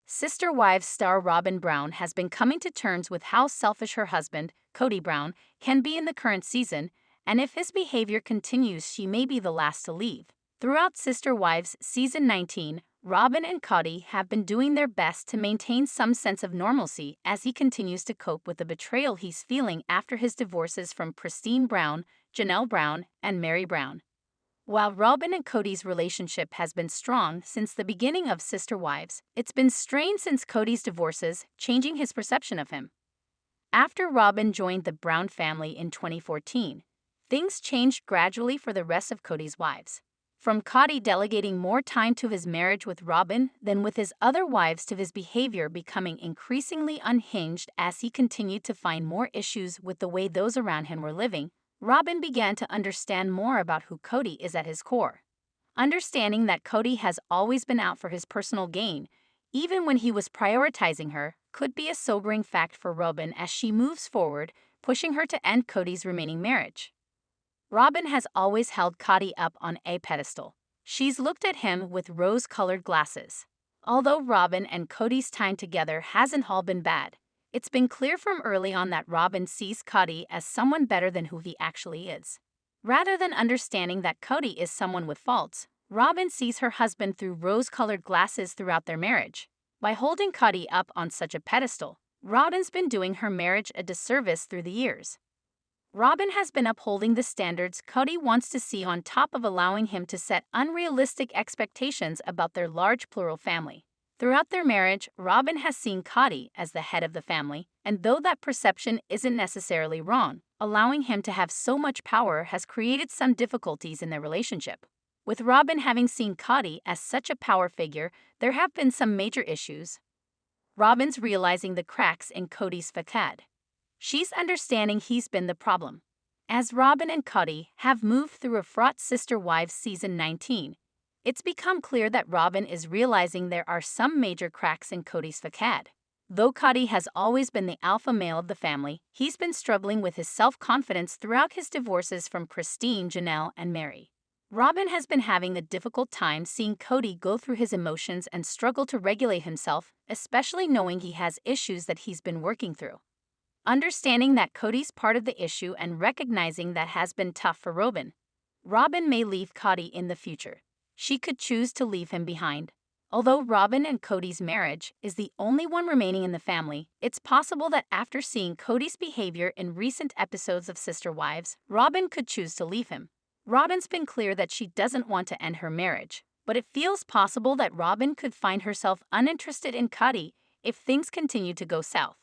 Sister Wives star Robyn Brown has been coming to terms with how selfish her husband, Kody Brown, can be in the current season, and if his behavior continues, she may be the last to leave. Throughout Sister Wives Season 19, Robyn and Kody have been doing their best to maintain some sense of normalcy as he continues to cope with the betrayal he's feeling after his divorces from Christine Brown, Janelle Brown, and Mary Brown. While Robyn and Kody's relationship has been strong since the beginning of Sister Wives, it's been strained since Kody's divorces, changing his perception of him. After Robyn joined the Brown family in 2014, things changed gradually for the rest of Kody's wives. From Kody delegating more time to his marriage with Robyn than with his other wives to his behavior becoming increasingly unhinged as he continued to find more issues with the way those around him were living, Robyn began to understand more about who Kody is at his core. Understanding that Kody has always been out for his personal gain, even when he was prioritizing her, could be a sobering fact for Robyn as she moves forward, pushing her to end Kody's remaining marriage. Robyn has always held Kody up on a pedestal. She's looked at him with rose-colored glasses. Although Robyn and Kody's time together hasn't all been bad, it's been clear from early on that Robyn sees Kody as someone better than who he actually is. Rather than understanding that Kody is someone with faults, Robyn sees her husband through rose-colored glasses throughout their marriage. By holding Kody up on such a pedestal, Robyn's been doing her marriage a disservice through the years. Robyn has been upholding the standards Kody wants to see on top of allowing him to set unrealistic expectations about their large plural family. Throughout their marriage, Robyn has seen Kody as the head of the family, and though that perception isn't necessarily wrong, allowing him to have so much power has created some difficulties in their relationship. With Robyn having seen Kody as such a power figure, there have been some major issues. Robyn's realizing the cracks in Kody's facade. She's understanding he's been the problem. As Robyn and Kody have moved through a fraught Sister Wives Season 19, it's become clear that Robyn is realizing there are some major cracks in Kody's facade. Though Kody has always been the alpha male of the family, he's been struggling with his self-confidence throughout his divorces from Christine, Janelle, and Mary. Robyn has been having a difficult time seeing Kody go through his emotions and struggle to regulate himself, especially knowing he has issues that he's been working through. Understanding that Kody's part of the issue and recognizing that has been tough for Robyn. Robyn may leave Kody in the future. She could choose to leave him behind. Although Robyn and Kody's marriage is the only one remaining in the family, it's possible that after seeing Kody's behavior in recent episodes of Sister Wives, Robyn could choose to leave him. Robyn's been clear that she doesn't want to end her marriage, but it feels possible that Robyn could find herself uninterested in Kody if things continue to go south.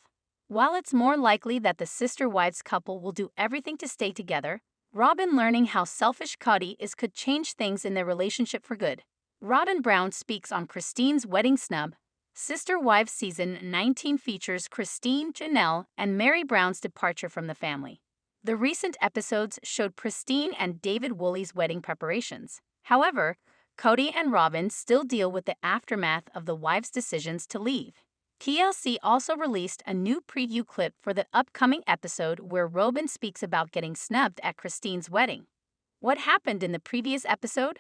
While it's more likely that the Sister Wives couple will do everything to stay together, Robyn learning how selfish Kody is could change things in their relationship for good. Robyn Brown speaks on Christine's wedding snub. Sister Wives Season 19 features Christine, Janelle, and Mary Brown's departure from the family. The recent episodes showed Christine and David Woolley's wedding preparations. However, Kody and Robyn still deal with the aftermath of the wives' decisions to leave. TLC also released a new preview clip for the upcoming episode where Robyn speaks about getting snubbed at Christine's wedding. What happened in the previous episode?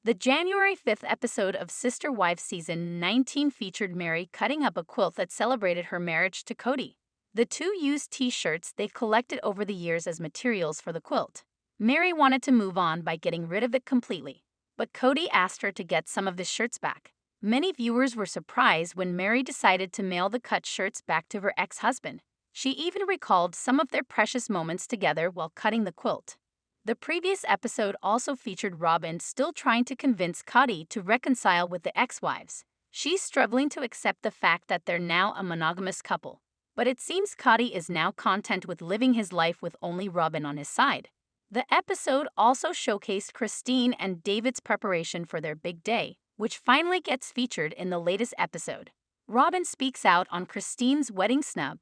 The January 5th episode of Sister Wives Season 19 featured Mary cutting up a quilt that celebrated her marriage to Kody. The two used t-shirts they've collected over the years as materials for the quilt. Mary wanted to move on by getting rid of it completely, but Kody asked her to get some of the shirts back. Many viewers were surprised when Mary decided to mail the cut shirts back to her ex-husband. She even recalled some of their precious moments together while cutting the quilt. The previous episode also featured Robyn still trying to convince Kody to reconcile with the ex-wives. She's struggling to accept the fact that they're now a monogamous couple. But it seems Kody is now content with living his life with only Robyn on his side. The episode also showcased Christine and David's preparation for their big day, which finally gets featured in the latest episode. Robyn speaks out on Christine's wedding snub.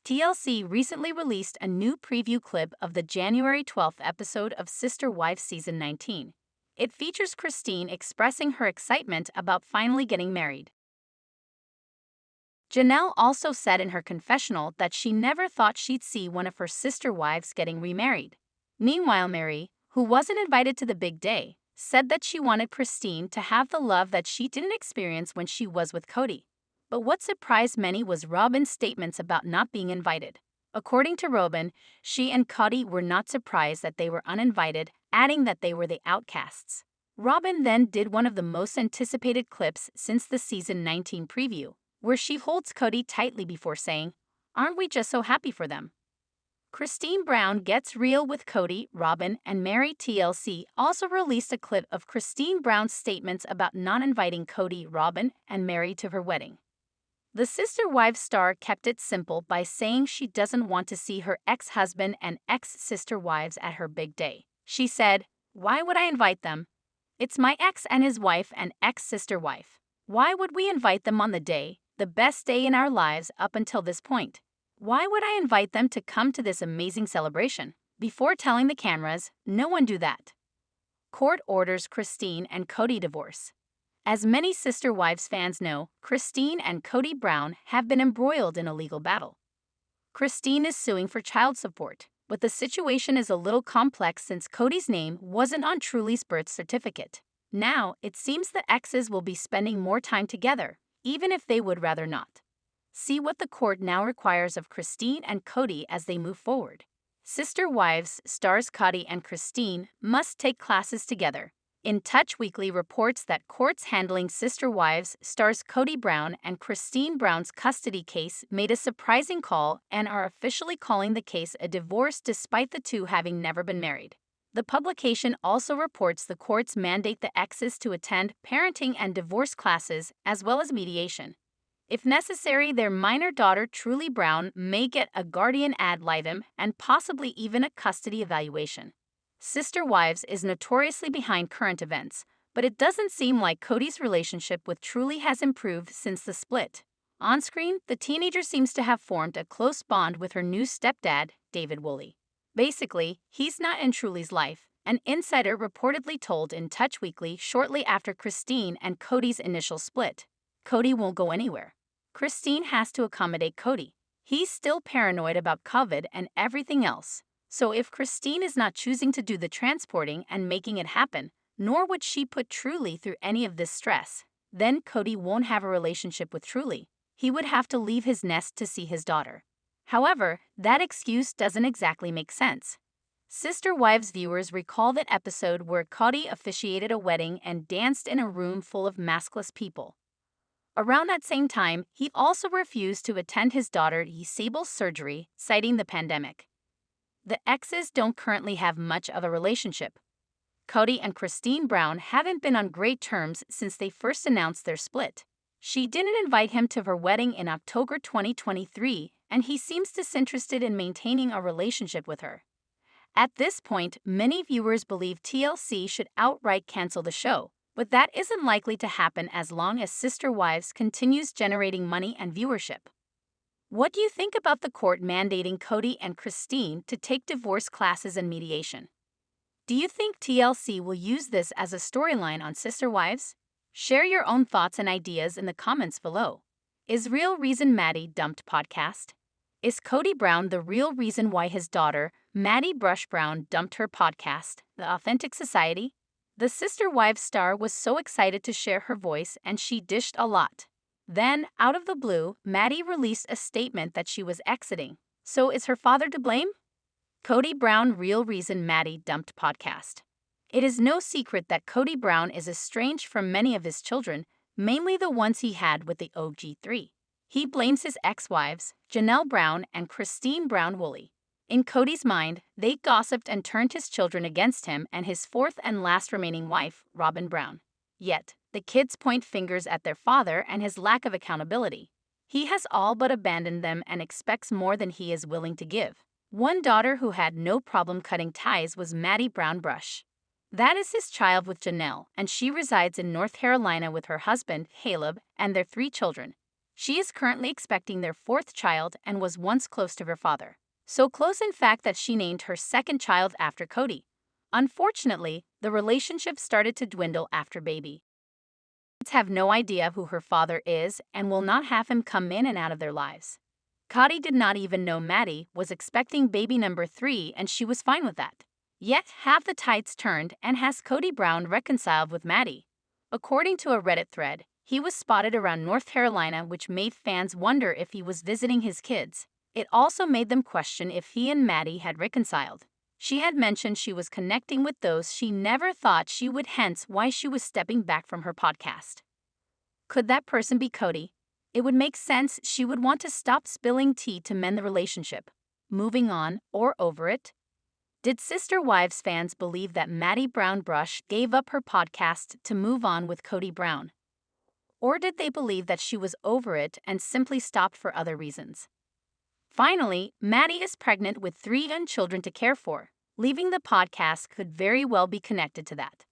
TLC recently released a new preview clip of the January 12th episode of Sister Wives Season 19. It features Christine expressing her excitement about finally getting married. Janelle also said in her confessional that she never thought she'd see one of her sister wives getting remarried. Meanwhile, Mary, who wasn't invited to the big day, said that she wanted Christine to have the love that she didn't experience when she was with Kody. But what surprised many was Robyn's statements about not being invited. According to Robyn, she and Kody were not surprised that they were uninvited, adding that they were the outcasts. Robyn then did one of the most anticipated clips since the season 19 preview, where she holds Kody tightly before saying, "Aren't we just so happy for them?" Kody Brown gets real with Kody, Robyn, and Meri. TLC also released a clip of Kody Brown's statements about not inviting Kody, Robyn, and Meri to her wedding. The Sister Wives star kept it simple by saying she doesn't want to see her ex-husband and ex-sister wives at her big day. She said, "Why would I invite them? It's my ex and his wife and ex-sister wife. Why would we invite them on the day, the best day in our lives up until this point? Why would I invite them to come to this amazing celebration?" Before telling the cameras, "No one do that." Court orders Kody and Kody divorce. As many Sister Wives fans know, Kody and Kody Brown have been embroiled in a legal battle. Kody is suing for child support, but the situation is a little complex since Kody's name wasn't on Truly's birth certificate. Now, it seems the exes will be spending more time together, even if they would rather not. See what the court now requires of Kody and Kody as they move forward. Sister Wives stars Kody and Kody must take classes together. In Touch Weekly reports that courts handling Sister Wives stars Kody Brown and Kody Brown's custody case made a surprising call and are officially calling the case a divorce despite the two having never been married. The publication also reports the courts mandate the exes to attend parenting and divorce classes as well as mediation. If necessary, their minor daughter, Truly Brown, may get a guardian ad litem and possibly even a custody evaluation. Sister Wives is notoriously behind current events, but it doesn't seem like Kody's relationship with Truly has improved since the split. On screen, the teenager seems to have formed a close bond with her new stepdad, David Woolley. Basically, he's not in Truly's life, an insider reportedly told in Touch Weekly shortly after Kody and Kody's initial split. Kody won't go anywhere. Kody has to accommodate Kody. He's still paranoid about COVID and everything else. So if Kody is not choosing to do the transporting and making it happen, nor would she put Truly through any of this stress, then Kody won't have a relationship with Truly. He would have to leave his nest to see his daughter. However, that excuse doesn't exactly make sense. Sister Wives viewers recall that episode where Kody officiated a wedding and danced in a room full of maskless people. Around that same time, he also refused to attend his daughter Isabel's surgery, citing the pandemic. The exes don't currently have much of a relationship. Kody and Kody Brown haven't been on great terms since they first announced their split. She didn't invite him to her wedding in October 2023, and he seems disinterested in maintaining a relationship with her. At this point, many viewers believe TLC should outright cancel the show. But that isn't likely to happen as long as Sister Wives continues generating money and viewership. What do you think about the court mandating Kody and Kody to take divorce classes and mediation? Do you think TLC will use this as a storyline on Sister Wives? Share your own thoughts and ideas in the comments below. Is Real Reason Maddie dumped podcast? Is Kody Brown the real reason why his daughter, Maddie Brush Brown, dumped her podcast, The Authentic Society? The Sister Wives star was so excited to share her voice and she dished a lot. Then, out of the blue, Maddie released a statement that she was exiting. So is her father to blame? Kody Brown Real Reason Maddie Dumped podcast. It is no secret that Kody Brown is estranged from many of his children, mainly the ones he had with the OG3. He blames his ex-wives, Janelle Brown and Kody Brown Woolley. In Kody's mind, they gossiped and turned his children against him and his fourth and last remaining wife, Robyn Brown. Yet, the kids point fingers at their father and his lack of accountability. He has all but abandoned them and expects more than he is willing to give. One daughter who had no problem cutting ties was Maddie Brown Brush. That is his child with Janelle, and she resides in North Carolina with her husband, Caleb, and their 3 children. She is currently expecting their 4th child and was once close to her father. So close in fact that she named her 2nd child after Kody. Unfortunately, the relationship started to dwindle after baby. Kids have no idea who her father is and will not have him come in and out of their lives. Kody did not even know Maddie was expecting baby number 3 and she was fine with that. Yet, have the tides turned and has Kody Brown reconciled with Maddie? According to a Reddit thread, He was spotted around North Carolina, which made fans wonder if he was visiting his kids. It also made them question if he and Maddie had reconciled. She had mentioned she was connecting with those she never thought she would, hence why she was stepping back from her podcast. Could that person be Kody? It would make sense she would want to stop spilling tea to mend the relationship. Moving on, or over it? Did Sister Wives fans believe that Maddie Brown Brush gave up her podcast to move on with Kody Brown? Or did they believe that she was over it and simply stopped for other reasons? Finally, Maddie is pregnant with 3 young children to care for. Leaving the podcast could very well be connected to that.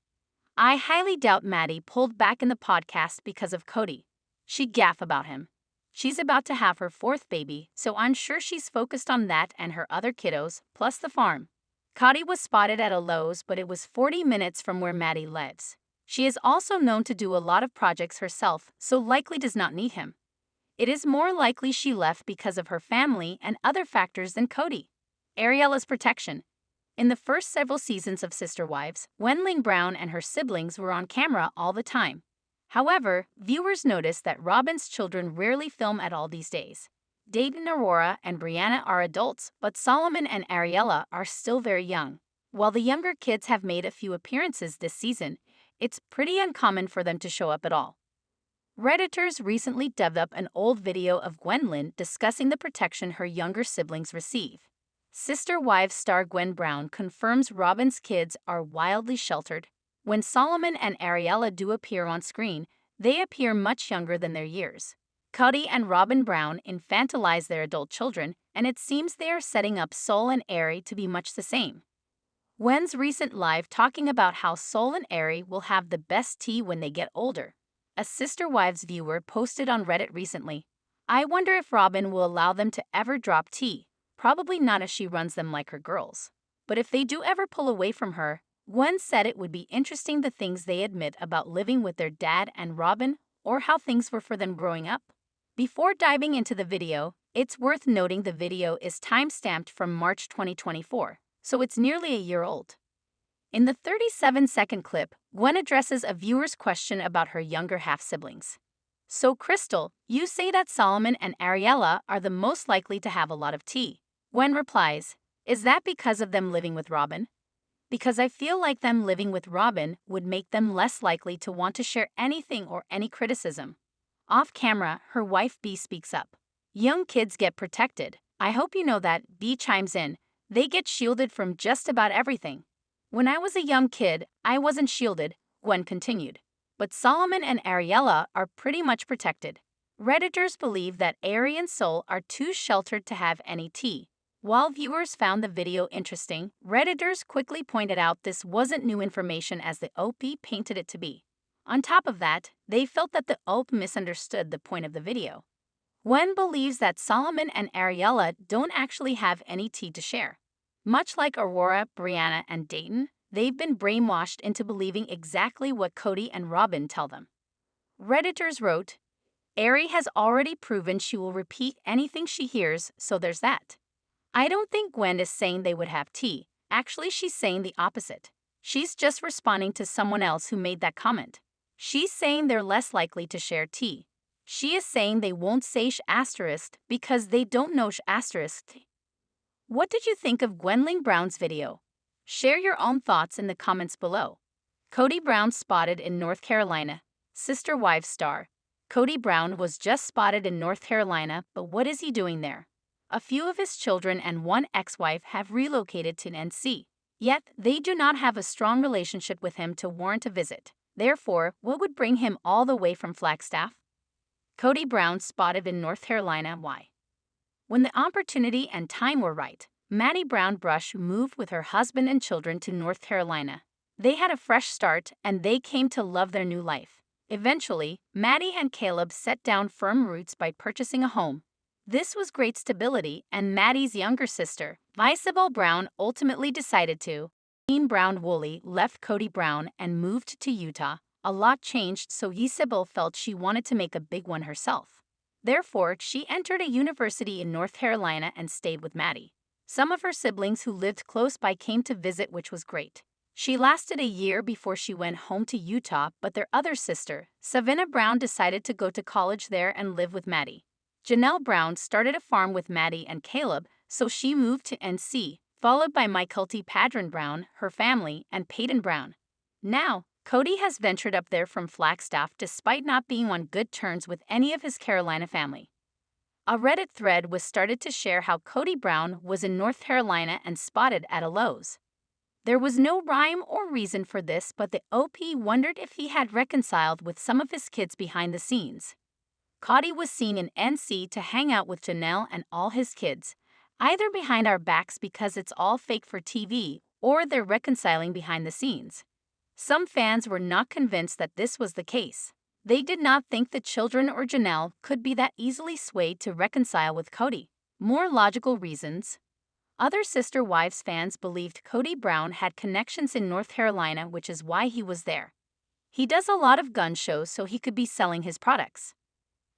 I highly doubt Maddie pulled back in the podcast because of Kody. She'd gaffe about him. She's about to have her 4th baby, so I'm sure she's focused on that and her other kiddos, plus the farm. Kody was spotted at a Lowe's, but it was 40 minutes from where Maddie lives. She is also known to do a lot of projects herself, so likely does not need him. It is more likely she left because of her family and other factors than Kody. Ariela's protection. In the first several seasons of Sister Wives, Robyn Brown and her siblings were on camera all the time. However, viewers noticed that Robyn's children rarely film at all these days. Dayton, Aurora, and Brianna are adults, but Solomon and Ariela are still very young. While the younger kids have made a few appearances this season, it's pretty uncommon for them to show up at all. Redditors recently dug up an old video of Gwendolyn discussing the protection her younger siblings receive. Sister Wives star Gwen Brown confirms Robyn's kids are wildly sheltered. When Solomon and Ariela do appear on screen, they appear much younger than their years. Kody and Robyn Brown infantilize their adult children, and it seems they are setting up Sol and Ari to be much the same. Gwen's recent live talking about how Sol and Ari will have the best tea when they get older. A Sister Wives viewer posted on Reddit recently, "I wonder if Robyn will allow them to ever drop tea. Probably not, as she runs them like her girls. But if they do ever pull away from her," Gwen said it would be interesting the things they admit about living with their dad and Robyn, or how things were for them growing up. Before diving into the video, it's worth noting the video is time-stamped from March 2024, so it's nearly a year old. In the 37-second clip, Gwen addresses a viewer's question about her younger half-siblings. "So, Crystal, you say that Solomon and Ariela are the most likely to have a lot of tea." Gwen replies, "Is that because of them living with Robyn? Because I feel like them living with Robyn would make them less likely to want to share anything or any criticism." Off camera, her wife B speaks up. "Young kids get protected. I hope you know that," B chimes in. "They get shielded from just about everything." "When I was a young kid, I wasn't shielded," Gwen continued. "But Solomon and Ariela are pretty much protected." Redditors believe that Ari and Sol are too sheltered to have any tea. While viewers found the video interesting, Redditors quickly pointed out this wasn't new information as the OP painted it to be. On top of that, they felt that the OP misunderstood the point of the video. Gwen believes that Solomon and Ariela don't actually have any tea to share. Much like Aurora, Brianna, and Dayton, they've been brainwashed into believing exactly what Kody and Robyn tell them. Redditors wrote, "Ari has already proven she will repeat anything she hears, so there's that." I don't think Gwen is saying they would have tea. Actually, she's saying the opposite. She's just responding to someone else who made that comment. She's saying they're less likely to share tea. She is saying they won't say ** because they don't know **. What did you think of Robyn Brown's video? Share your own thoughts in the comments below. Kody Brown spotted in North Carolina. Sister Wives star. Kody Brown was just spotted in North Carolina, but what is he doing there? A few of his children and one ex-wife have relocated to NC. Yet, they do not have a strong relationship with him to warrant a visit. Therefore, what would bring him all the way from Flagstaff? Kody Brown spotted in North Carolina. Why? When the opportunity and time were right, Maddie Brown Brush moved with her husband and children to North Carolina. They had a fresh start, and they came to love their new life. Eventually, Maddie and Caleb set down firm roots by purchasing a home. This was great stability, and Maddie's younger sister, Isabel Brown, ultimately decided to. Robyn Brown Woolley left Kody Brown and moved to Utah. A lot changed, so Isabel felt she wanted to make a big one herself. Therefore, she entered a university in North Carolina and stayed with Maddie. Some of her siblings who lived close by came to visit, which was great. She lasted a year before she went home to Utah, but their other sister, Savannah Brown, decided to go to college there and live with Maddie. Janelle Brown started a farm with Maddie and Caleb, so she moved to NC, followed by Mykelti Padron Brown, her family, and Peyton Brown. Now, Kody has ventured up there from Flagstaff despite not being on good terms with any of his Carolina family. A Reddit thread was started to share how Kody Brown was in North Carolina and spotted at a Lowe's. There was no rhyme or reason for this, but the OP wondered if he had reconciled with some of his kids behind the scenes. Kody was seen in NC to hang out with Janelle and all his kids, either behind our backs because it's all fake for TV, or they're reconciling behind the scenes. Some fans were not convinced that this was the case. They did not think the children or Janelle could be that easily swayed to reconcile with Kody. More logical reasons. Other Sister Wives fans believed Kody Brown had connections in North Carolina, which is why he was there. He does a lot of gun shows, so he could be selling his products.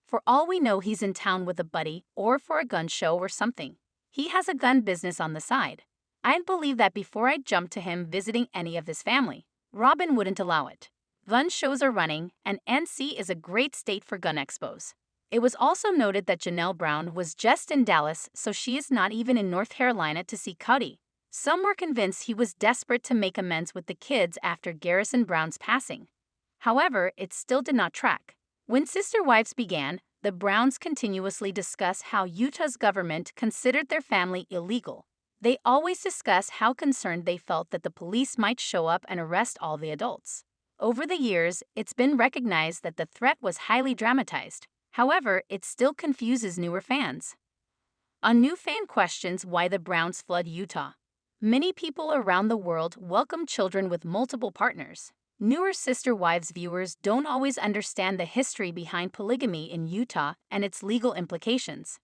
For all we know, he's in town with a buddy or for a gun show or something. He has a gun business on the side. I'd believe that before I'd jump to him visiting any of his family. Robyn wouldn't allow it. Gun shows are running, and NC is a great state for gun expos. It was also noted that Janelle Brown was just in Dallas, so she is not even in North Carolina to see Kody. Some were convinced he was desperate to make amends with the kids after Garrison Brown's passing. However, it still did not track. When Sister Wives began, the Browns continuously discuss how Utah's government considered their family illegal. They always discuss how concerned they felt that the police might show up and arrest all the adults. Over the years, it's been recognized that the threat was highly dramatized. However, it still confuses newer fans. A new fan questions why the Browns flood Utah. Many people around the world welcome children with multiple partners. Newer Sister Wives viewers don't always understand the history behind polygamy in Utah and its legal implications.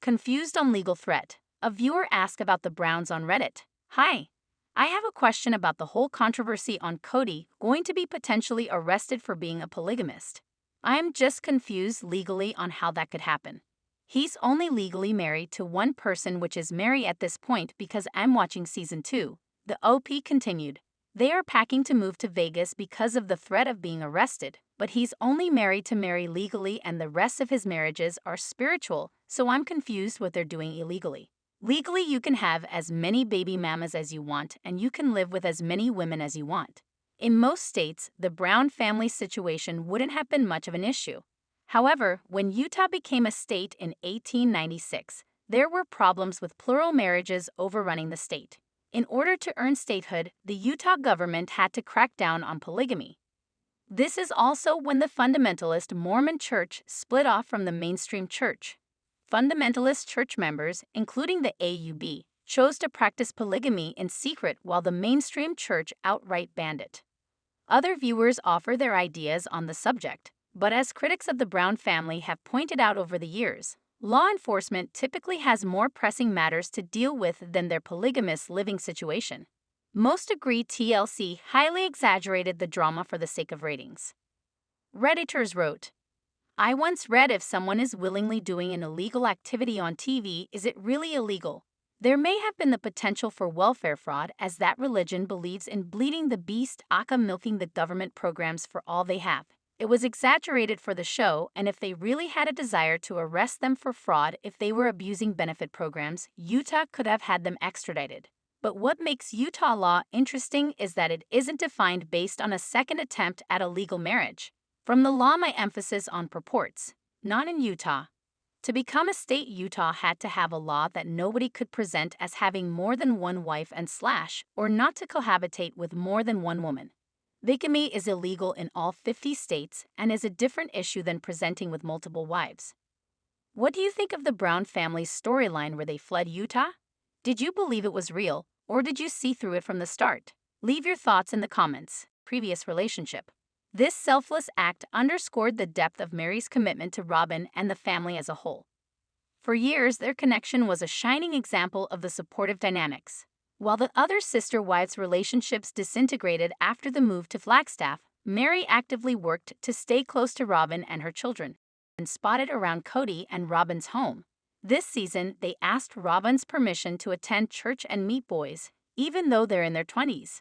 Confused on legal threat. A viewer asked about the Browns on Reddit. Hi, I have a question about the whole controversy on Kody going to be potentially arrested for being a polygamist. I am just confused legally on how that could happen. He's only legally married to one person, which is Mary at this point, because I'm watching season 2. The OP continued. They are packing to move to Vegas because of the threat of being arrested, but he's only married to Mary legally and the rest of his marriages are spiritual, so I'm confused what they're doing illegally. Legally, you can have as many baby mamas as you want and you can live with as many women as you want. In most states, the Brown family situation wouldn't have been much of an issue. However, when Utah became a state in 1896, there were problems with plural marriages overrunning the state. In order to earn statehood, the Utah government had to crack down on polygamy. This is also when the fundamentalist Mormon church split off from the mainstream church. Fundamentalist church members, including the AUB, chose to practice polygamy in secret while the mainstream church outright banned it. Other viewers offer their ideas on the subject, but as critics of the Brown family have pointed out over the years, law enforcement typically has more pressing matters to deal with than their polygamous living situation. Most agree TLC highly exaggerated the drama for the sake of ratings. Redditors wrote, I once read if someone is willingly doing an illegal activity on TV, is it really illegal? There may have been the potential for welfare fraud, as that religion believes in bleeding the beast, aka milking the government programs for all they have. It was exaggerated for the show, and if they really had a desire to arrest them for fraud if they were abusing benefit programs, Utah could have had them extradited. But what makes Utah law interesting is that it isn't defined based on a second attempt at a legal marriage. From the law, my emphasis on purports, not in Utah. To become a state, Utah had to have a law that nobody could present as having more than one wife and or not to cohabitate with more than one woman. Bigamy is illegal in all 50 states and is a different issue than presenting with multiple wives. What do you think of the Brown family's storyline where they fled Utah? Did you believe it was real, or did you see through it from the start? Leave your thoughts in the comments. Previous relationship. This selfless act underscored the depth of Mary's commitment to Robyn and the family as a whole. For years, their connection was a shining example of the supportive dynamics. While the other Sister Wives relationships disintegrated after the move to Flagstaff, Mary actively worked to stay close to Robyn and her children, and spotted around Kody and Robyn's home. This season, they asked Robyn's permission to attend church and meet boys, even though they're in their 20s.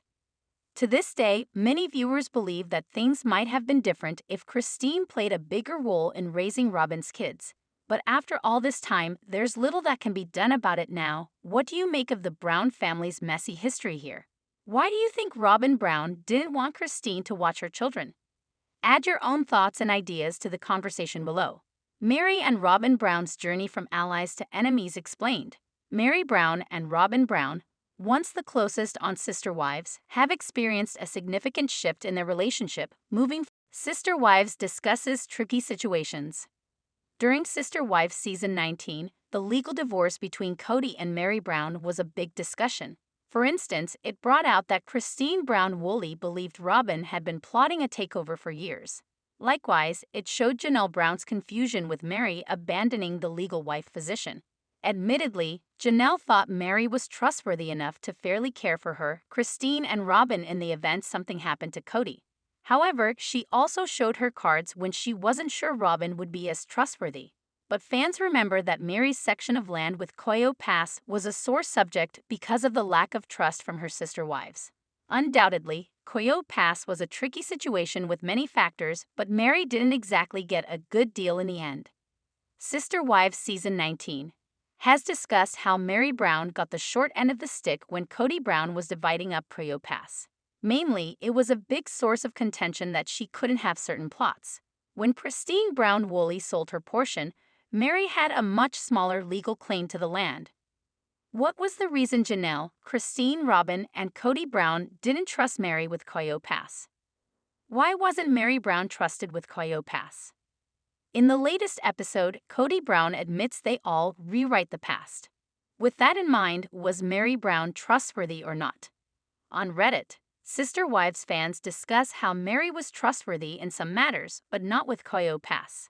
To this day, many viewers believe that things might have been different if Christine played a bigger role in raising Robyn's kids. But after all this time, there's little that can be done about it now. What do you make of the Brown family's messy history here? Why do you think Robyn Brown didn't want Christine to watch her children? Add your own thoughts and ideas to the conversation below. Mary and Robyn Brown's journey from allies to enemies explained. Mary Brown and Robyn Brown, once the closest on sister wives, have experienced a significant shift in their relationship, moving. Sister Wives discusses tricky situations. During Sister Wives Season 19, the legal divorce between Kody and Mary Brown was a big discussion. For instance, it brought out that Christine Brown Woolley believed Robyn had been plotting a takeover for years. Likewise, it showed Janelle Brown's confusion with Mary abandoning the legal wife position. Admittedly, Janelle thought Mary was trustworthy enough to fairly care for her, Christine, and Robyn in the event something happened to Kody. However, she also showed her cards when she wasn't sure Robyn would be as trustworthy. But fans remember that Mary's section of land with Koyo Pass was a sore subject because of the lack of trust from her sister wives. Undoubtedly, Koyo Pass was a tricky situation with many factors, but Mary didn't exactly get a good deal in the end. Sister Wives Season 19 has discussed how Mary Brown got the short end of the stick when Kody Brown was dividing up Koyo Pass. Mainly, it was a big source of contention that she couldn't have certain plots. When Christine Brown Woolley sold her portion, Mary had a much smaller legal claim to the land. What was the reason Janelle, Christine, Robyn, and Kody Brown didn't trust Mary with Koyo Pass? Why wasn't Mary Brown trusted with Koyo Pass? In the latest episode, Kody Brown admits they all rewrite the past. With that in mind, was Mary Brown trustworthy or not? On Reddit, Sister Wives fans discuss how Mary was trustworthy in some matters, but not with Koyo Pass.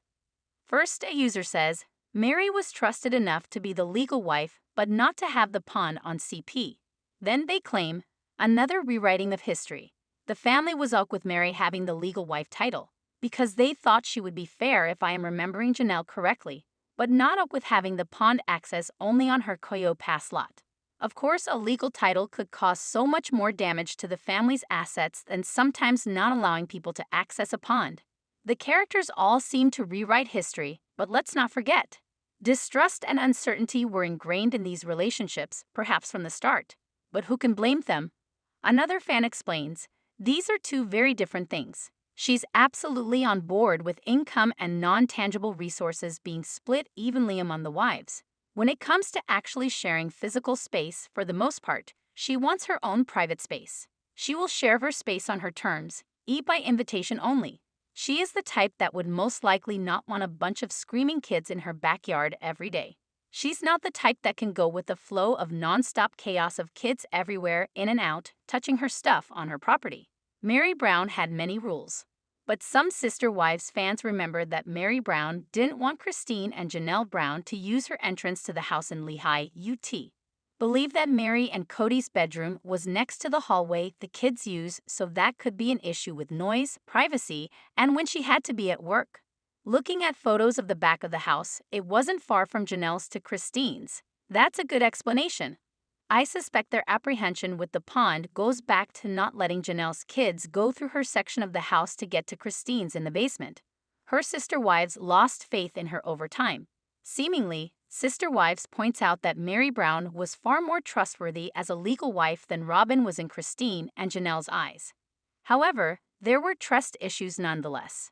First, a user says, Mary was trusted enough to be the legal wife, but not to have the pawn on CP. Then they claim, another rewriting of history. The family was up with Mary having the legal wife title, because they thought she would be fair if I am remembering Janelle correctly, but not up with having the pawn access only on her Koyo Pass lot. Of course, a legal title could cause so much more damage to the family's assets than sometimes not allowing people to access a pawn. The characters all seem to rewrite history, but let's not forget, distrust and uncertainty were ingrained in these relationships, perhaps from the start. But who can blame them? Another fan explains, these are two very different things. She's absolutely on board with income and non-tangible resources being split evenly among the wives. When it comes to actually sharing physical space, for the most part, she wants her own private space. She will share her space on her terms, eat by invitation only. She is the type that would most likely not want a bunch of screaming kids in her backyard every day. She's not the type that can go with the flow of non-stop chaos of kids everywhere, in and out, touching her stuff on her property. Mary Brown had many rules. But some Sister Wives fans remember that Mary Brown didn't want Christine and Janelle Brown to use her entrance to the house in Lehigh, UT. Believe that Mary and Kody's bedroom was next to the hallway the kids use, so that could be an issue with noise, privacy, and when she had to be at work. Looking at photos of the back of the house, it wasn't far from Janelle's to Christine's. That's a good explanation. I suspect their apprehension with the pond goes back to not letting Janelle's kids go through her section of the house to get to Christine's in the basement. Her Sister Wives lost faith in her over time. Seemingly, Sister Wives points out that Mary Brown was far more trustworthy as a legal wife than Robyn was in Christine and Janelle's eyes. However, there were trust issues nonetheless.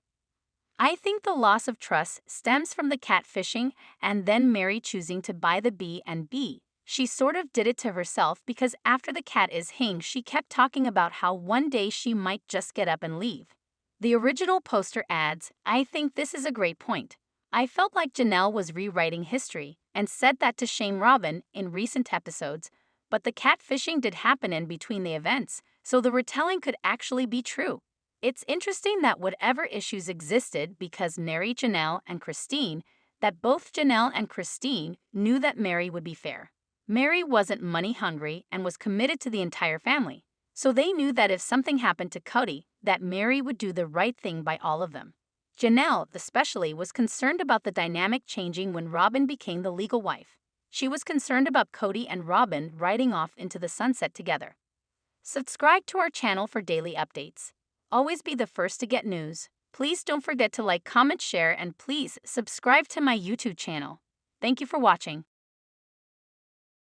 I think the loss of trust stems from the catfishing and then Mary choosing to buy the B&B. She sort of did it to herself because after the cat is hanged, she kept talking about how one day she might just get up and leave. The original poster adds, I think this is a great point. I felt like Janelle was rewriting history and said that to shame Robyn in recent episodes, but the catfishing did happen in between the events, so the retelling could actually be true. It's interesting that whatever issues existed because Mary, Janelle, and Christine, that both Janelle and Christine knew that Mary would be fair. Mary wasn't money hungry and was committed to the entire family, so they knew that if something happened to Kody, that Mary would do the right thing by all of them. Janelle, especially, was concerned about the dynamic changing when Robyn became the legal wife. She was concerned about Kody and Robyn riding off into the sunset together. Subscribe to our channel for daily updates. Always be the first to get news. Please don't forget to like, comment, share, and please subscribe to my YouTube channel. Thank you for watching.